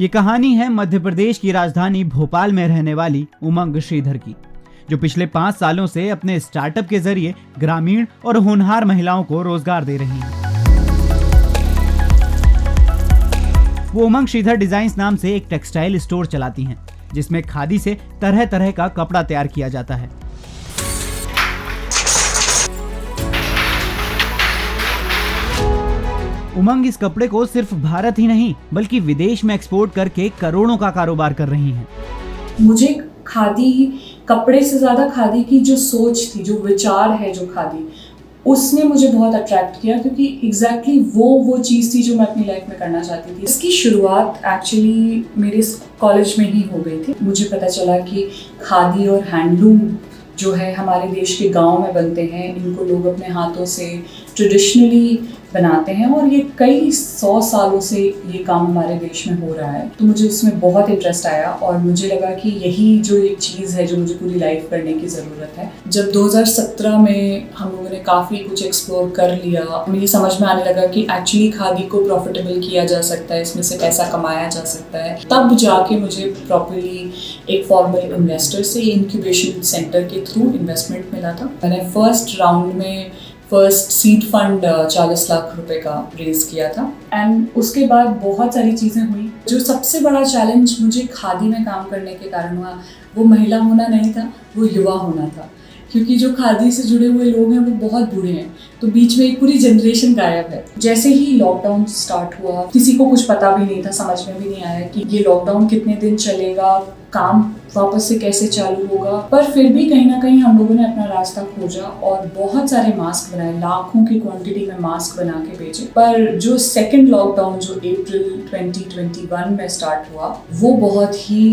ये कहानी है मध्य प्रदेश की राजधानी भोपाल में रहने वाली उमंग श्रीधर की, जो पिछले 5 सालों से अपने स्टार्टअप के जरिए ग्रामीण और होनहार महिलाओं को रोजगार दे रही हैं। वो उमंग श्रीधर डिजाइन्स नाम से एक टेक्सटाइल स्टोर चलाती हैं, जिसमें खादी से तरह तरह का कपड़ा तैयार किया जाता है। उमंग इस कपड़े को सिर्फ भारत ही नहीं बल्कि विदेश में एक्सपोर्ट करके करोड़ों का कारोबार कर रही हैं। मुझे खादी कपड़े से ज़्यादा खादी की जो सोच थी, जो विचार है, जो खादी, उसने मुझे बहुत अट्रैक्ट किया, क्योंकि एग्जैक्टली वो चीज़ थी जो मैं अपनी लाइफ में करना चाहती थी। इसकी शुरुआत एक्चुअली मेरे कॉलेज में ही हो गई थी। मुझे पता चला कि खादी और हैंडलूम जो है हमारे देश के गांव में बनते हैं, इनको लोग अपने हाथों से ट्रेडिशनली बनाते हैं और ये कई 100 सालों से ये काम हमारे देश में हो रहा है। तो मुझे इसमें बहुत इंटरेस्ट आया और मुझे लगा कि यही जो एक चीज़ है जो मुझे पूरी लाइफ करने की ज़रूरत है। जब 2017 में हम लोगों ने काफ़ी कुछ एक्सप्लोर कर लिया, मुझे समझ में आने लगा कि एक्चुअली खादी को प्रॉफिटेबल किया जा सकता है, इसमें से पैसा कमाया जा सकता है। तब जाके मुझे प्रॉपरली एक फॉर्मल इन्वेस्टर से इंक्यूबेशन सेंटर के थ्रू इन्वेस्टमेंट मिला था। मैंने फर्स्ट राउंड में फर्स्ट सीड फंड 40 लाख रुपए का रेज किया था एंड उसके बाद बहुत सारी चीज़ें हुई। जो सबसे बड़ा चैलेंज मुझे खादी में काम करने के कारण हुआ, वो महिला होना नहीं था, वो युवा होना था। क्योंकि जो खादी से जुड़े हुए लोग हैं वो बहुत बूढ़े हैं, तो बीच में एक पूरी जनरेशन गायब है। जैसे ही लॉकडाउन स्टार्ट हुआ, किसी को कुछ पता भी नहीं था, समझ में भी नहीं आया कि ये लॉकडाउन कितने दिन चलेगा, काम वापस से कैसे चालू होगा। पर फिर भी कहीं ना कहीं हम लोगों ने अपना रास्ता खोजा और बहुत सारे मास्क बनाए, लाखों की क्वांटिटी में मास्क बना के बेचे। पर जो सेकेंड लॉकडाउन जो अप्रैल 2021 में स्टार्ट हुआ, वो बहुत ही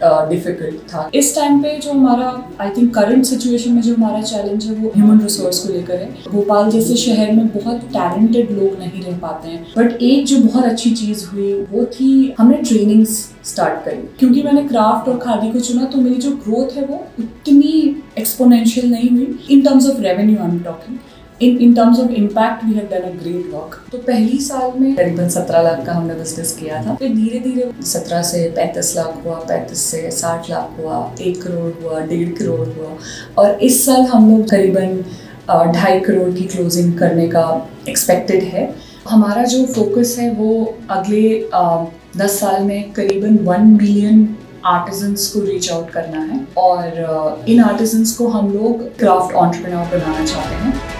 डिफिकल्ट था। इस टाइम पे जो हमारा आई थिंक करंट सिचुएशन में जो हमारा चैलेंज है वो ह्यूमन रिसोर्स को लेकर है। भोपाल जैसे शहर में बहुत टैलेंटेड लोग नहीं रह पाते हैं, बट एक जो बहुत अच्छी चीज़ हुई वो थी हमने ट्रेनिंग्स स्टार्ट करी। क्योंकि मैंने क्राफ्ट और खादी को चुना तो मेरी जो ग्रोथ है वो उतनी एक्सपोनेंशियल नहीं हुई in terms of revenue. I am talking in terms of impact we have done a great work। तो पहली साल में करीबन 17 लाख का हमने बिजनेस किया था। फिर धीरे धीरे 17 से 35 लाख हुआ, 35 से 60 लाख हुआ, 1 करोड़ हुआ, 1.5 करोड़ हुआ और इस साल हम लोग करीबन 2.5 करोड़ की क्लोजिंग करने का एक्सपेक्टेड है। हमारा जो फोकस है वो अगले 10 साल में करीबन 1 मिलियन आर्टिजन्स को रीच आउट करना है और इन आर्टिजन्स को हम लोग क्राफ्ट एंटरप्रेन्योर बनाना चाहते हैं।